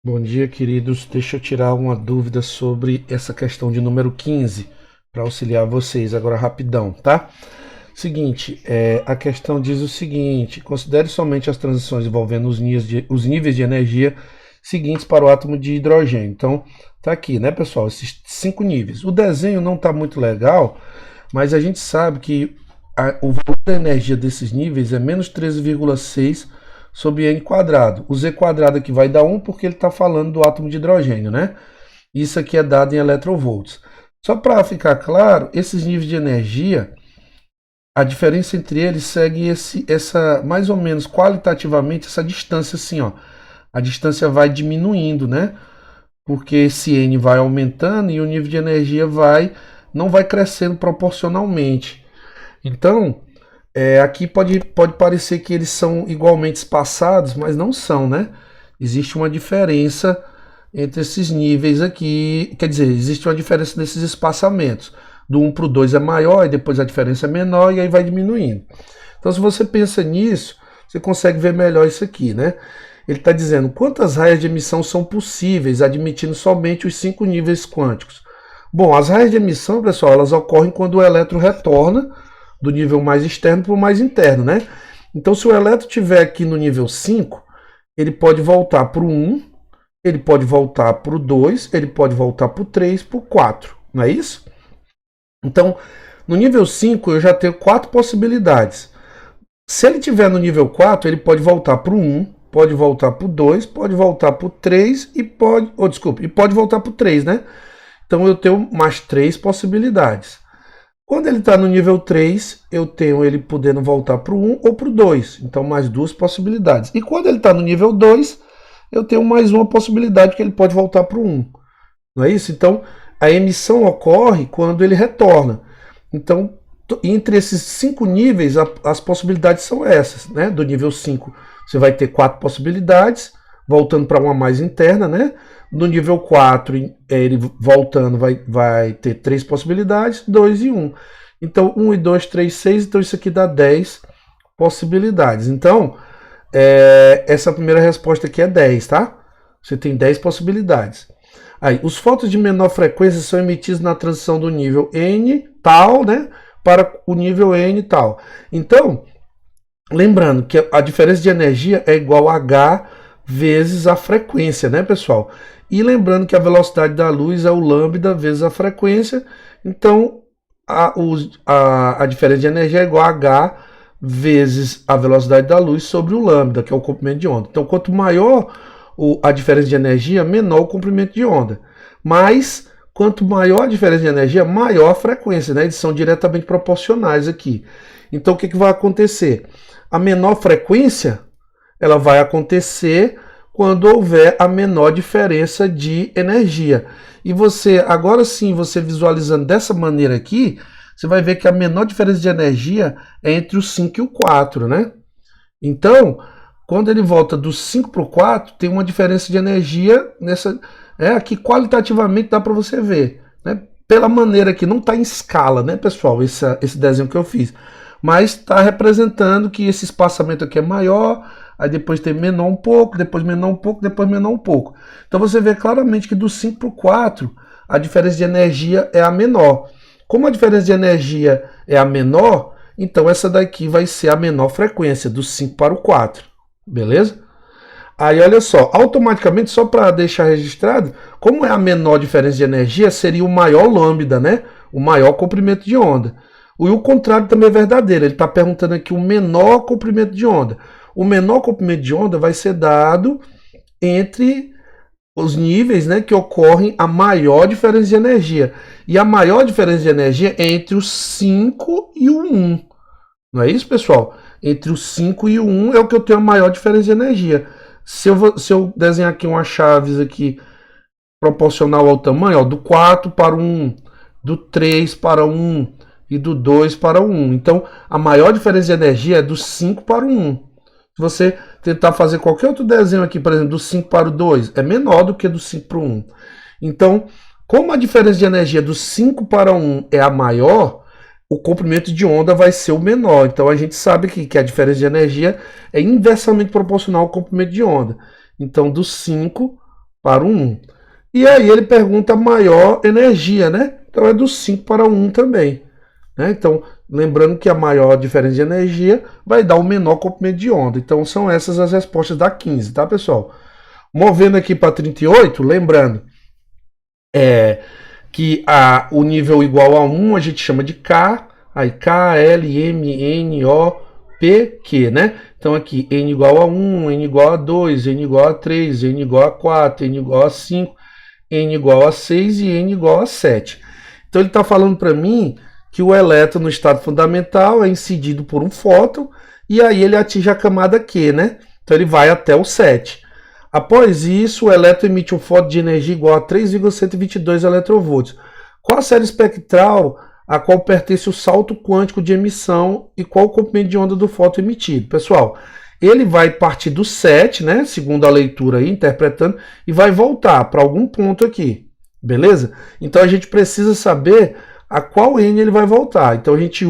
Bom dia, queridos. Deixa eu tirar uma dúvida sobre essa questão de número 15 para auxiliar vocês agora rapidão, tá? Seguinte, a questão diz o seguinte: considere somente as transições envolvendo os níveis de energia seguintes para o átomo de hidrogênio. Então, tá aqui, né, pessoal? Esses 5 níveis. O desenho não tá muito legal, mas a gente sabe que o valor da energia desses níveis é menos 13,6 sobre n quadrado. O z quadrado aqui vai dar 1 porque ele está falando do átomo de hidrogênio, né? Isso aqui é dado em electrovolts. Só para ficar claro, esses níveis de energia, a diferença entre eles segue essa mais ou menos qualitativamente essa distância assim, ó. A distância vai diminuindo, né? Porque esse n vai aumentando e o nível de energia não vai crescendo proporcionalmente. Então, aqui pode parecer que eles são igualmente espaçados, mas não são, né? Existe uma diferença entre esses níveis aqui, quer dizer, existe uma diferença nesses espaçamentos. Do 1 para o 2 é maior, e depois a diferença é menor, e aí vai diminuindo. Então, se você pensa nisso, você consegue ver melhor isso aqui, né? Ele está dizendo quantas raias de emissão são possíveis, admitindo somente os 5 níveis quânticos. Bom, as raias de emissão, pessoal, elas ocorrem quando o elétron retorna do nível mais externo para o mais interno, né? Então, se o elétron estiver aqui no nível 5, ele pode voltar para o 1, ele pode voltar para o 2, ele pode voltar para o 3, para o 4, não é isso? Então, no nível 5, eu já tenho 4 possibilidades. Se ele estiver no nível 4, ele pode voltar para o 1, pode voltar para o 2, pode voltar para o 3 e pode voltar para o 3, né? Então, eu tenho mais 3 possibilidades. Quando ele está no nível 3, eu tenho ele podendo voltar para o 1 ou para o 2. Então, mais 2 possibilidades. E quando ele está no nível 2, eu tenho mais uma possibilidade que ele pode voltar para o 1. Não é isso? Então, a emissão ocorre quando ele retorna. Então, entre esses 5 níveis, as possibilidades são essas. Né? Do nível 5, você vai ter 4 possibilidades, voltando para uma mais interna, né? No nível 4, ele voltando vai ter 3 possibilidades, 2 e 1. Então, 1 e 2, 3, 6. Então, isso aqui dá 10 possibilidades. Então, essa primeira resposta aqui é 10, tá? Você tem 10 possibilidades. Aí, os fótons de menor frequência são emitidos na transição do nível N tal, né? Para o nível N tal. Então, lembrando que a diferença de energia é igual a H vezes a frequência, né, pessoal? E lembrando que a velocidade da luz é o lambda vezes a frequência, então a diferença de energia é igual a H vezes a velocidade da luz sobre o lambda, que é o comprimento de onda. Então, quanto maior a diferença de energia, menor o comprimento de onda. Mas, quanto maior a diferença de energia, maior a frequência, né? Eles são diretamente proporcionais aqui. Então, o que vai acontecer? A menor frequência, ela vai acontecer quando houver a menor diferença de energia. E você, agora sim, você visualizando dessa maneira aqui, você vai ver que a menor diferença de energia é entre o 5 e o 4, né? Então, quando ele volta do 5 para o 4, tem uma diferença de energia nessa, aqui qualitativamente dá para você ver, né? Pela maneira que não está em escala, né, pessoal, esse desenho que eu fiz. Mas está representando que esse espaçamento aqui é maior, aí depois tem menor um pouco, depois menor um pouco, depois menor um pouco. Então você vê claramente que do 5 para o 4, a diferença de energia é a menor. Como a diferença de energia é a menor, então essa daqui vai ser a menor frequência, do 5 para o 4. Beleza? Aí olha só, automaticamente, só para deixar registrado, como é a menor diferença de energia, seria o maior lambda, né? O maior comprimento de onda. E o contrário também é verdadeiro. Ele está perguntando aqui o menor comprimento de onda. O menor comprimento de onda vai ser dado entre os níveis, né, que ocorrem a maior diferença de energia. E a maior diferença de energia é entre o 5 e o 1. Não é isso, pessoal? Entre o 5 e o 1 é o que eu tenho a maior diferença de energia. Se eu desenhar aqui umas chaves aqui proporcional ao tamanho, ó, do 4 para o 1, do 3 para o 1 e do 2 para o 1. Então, a maior diferença de energia é do 5 para o 1. Se você tentar fazer qualquer outro desenho aqui, por exemplo, do 5 para o 2, é menor do que do 5 para o 1. Então, como a diferença de energia do 5 para o 1 é a maior, o comprimento de onda vai ser o menor. Então, a gente sabe que a diferença de energia é inversamente proporcional ao comprimento de onda. Então, do 5 para o 1. E aí ele pergunta a maior energia, né? Então é do 5 para o 1 também. Né? Então, lembrando que a maior diferença de energia vai dar o menor comprimento de onda. Então são essas as respostas da 15, tá, pessoal? Movendo aqui para 38, lembrando que o nível igual a 1 a gente chama de K, aí K, L, M, N, O, P, Q, né? Então aqui N igual a 1, N igual a 2, N igual a 3, N igual a 4, N igual a 5, N igual a 6 e N igual a 7. Então ele está falando para mim que o elétron no estado fundamental é incidido por um fóton e aí ele atinge a camada Q, né? Então ele vai até o 7. Após isso, o elétron emite um fóton de energia igual a 3,122 eletronvolts. Qual a série espectral a qual pertence o salto quântico de emissão e qual o comprimento de onda do fóton emitido? Pessoal, ele vai partir do 7, né, segundo a leitura aí, interpretando, e vai voltar para algum ponto aqui, beleza? Então a gente precisa saber a qual N ele vai voltar. Então a gente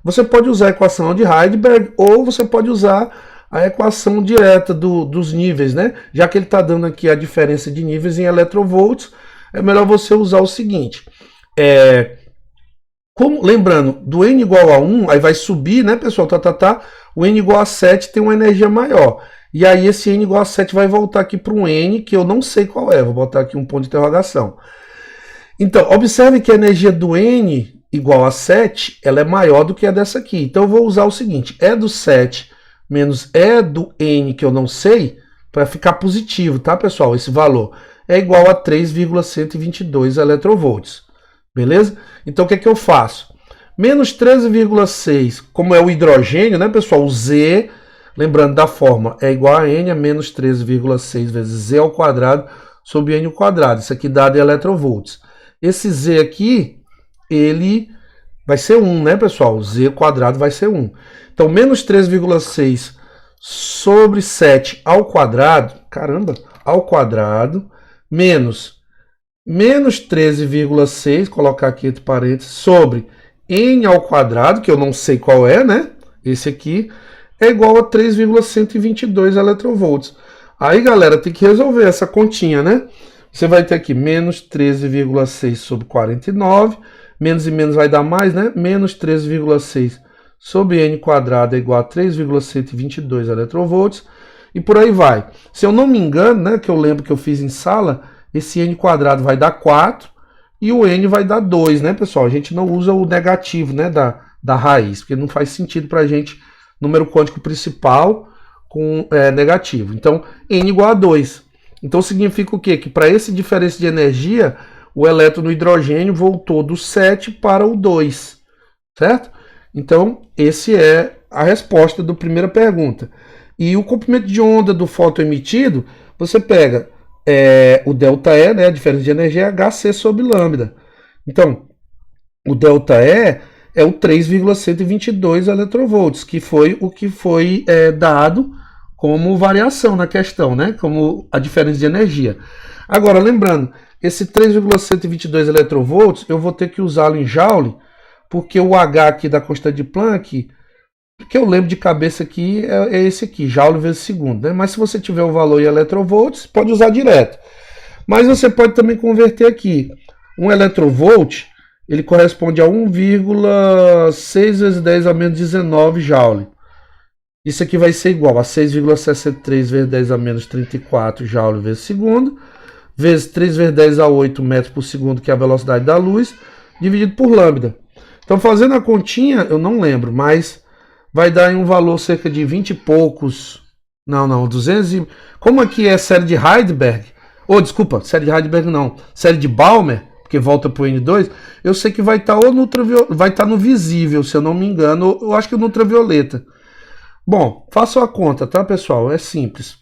você pode usar a equação de Heisenberg ou você pode usar a equação direta dos níveis, né? Já que ele está dando aqui a diferença de níveis em eletronvolts, é melhor você usar o seguinte. Lembrando, do N igual a 1, aí vai subir, né, pessoal? O N igual a 7 tem uma energia maior. E aí esse N igual a 7 vai voltar aqui para um N, que eu não sei qual é. Vou botar aqui um ponto de interrogação. Então, observe que a energia do N igual a 7, ela é maior do que a dessa aqui. Então eu vou usar o seguinte, E do 7 menos E do N, que eu não sei, para ficar positivo, tá, pessoal? Esse valor é igual a 3,122 eletronvolts. Beleza? Então o que é que eu faço? Menos 13,6, como é o hidrogênio, né, pessoal? O Z, lembrando da fórmula, é igual a N a menos 13,6 vezes Z ao quadrado sobre N ao quadrado. Isso aqui dado em eletronvolts. Esse Z aqui, ele vai ser 1, né, pessoal? Z quadrado vai ser 1. Então, menos 3,6 sobre 7 ao quadrado, caramba, ao quadrado, menos 13,6, colocar aqui entre parênteses, sobre N ao quadrado, que eu não sei qual é, né? Esse aqui, é igual a 3,122 eletronvolts. Aí, galera, tem que resolver essa continha, né? Você vai ter aqui menos 13,6 sobre 49, menos e menos vai dar mais, né? Menos 13,6 sobre N quadrado é igual a 3,122 eletronvolts, e por aí vai. Se eu não me engano, né, que eu lembro que eu fiz em sala, esse N quadrado vai dar 4 e o N vai dar 2, né, pessoal? A gente não usa o negativo, né, da raiz, porque não faz sentido para a gente número quântico principal com negativo. Então, N igual a 2. Então significa o quê? Que para esse diferença de energia, o elétron no hidrogênio voltou do 7 para o 2, certo? Então, essa é a resposta da primeira pergunta. E o comprimento de onda do fóton emitido, você pega o ΔE, né, a diferença de energia, é HC sobre lambda. Então, o ΔE é o 3,122 eletronvolts, que foi o que foi dado como variação na questão, né, como a diferença de energia. Agora, lembrando, esse 3,122 eletronvolts, eu vou ter que usá-lo em Joule, porque o H aqui da constante de Planck, que eu lembro de cabeça aqui, é esse aqui, Joule vezes segundo, né? Mas se você tiver o valor em eletronvolts, pode usar direto. Mas você pode também converter aqui. Um eletronvolt, ele corresponde a 1,6 vezes 10 a menos 19 Joule. Isso aqui vai ser igual a 6,63 vezes 10 a menos 34 Joule vezes segundo, vezes 3 vezes 10 a 8 metros por segundo, que é a velocidade da luz, dividido por lambda. Então, fazendo a continha, eu não lembro, mas vai dar em um valor cerca de 20 e poucos. Não, 200 e... Como aqui é série de Heisenberg, desculpa, série de Heisenberg não, série de Balmer, porque volta para o N2, eu sei que vai estar vai estar no visível, se eu não me engano, eu acho que no ultravioleta. Bom, faça a conta, tá, pessoal? É simples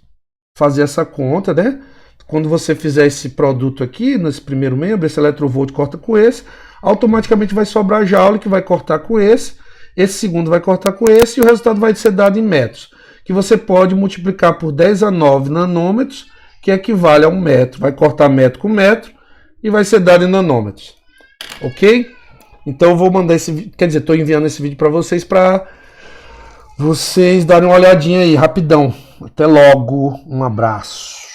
fazer essa conta, né? Quando você fizer esse produto aqui, nesse primeiro membro, esse eletronvolt corta com esse, automaticamente vai sobrar Joule, que vai cortar com esse segundo vai cortar com esse, e o resultado vai ser dado em metros, que você pode multiplicar por 10 a 9 nanômetros, que equivale a 1 metro. Vai cortar metro com metro, e vai ser dado em nanômetros. Ok? Então eu vou mandar esse vídeo, quer dizer, estou enviando esse vídeo para vocês darem uma olhadinha aí, rapidão. Até logo, um abraço.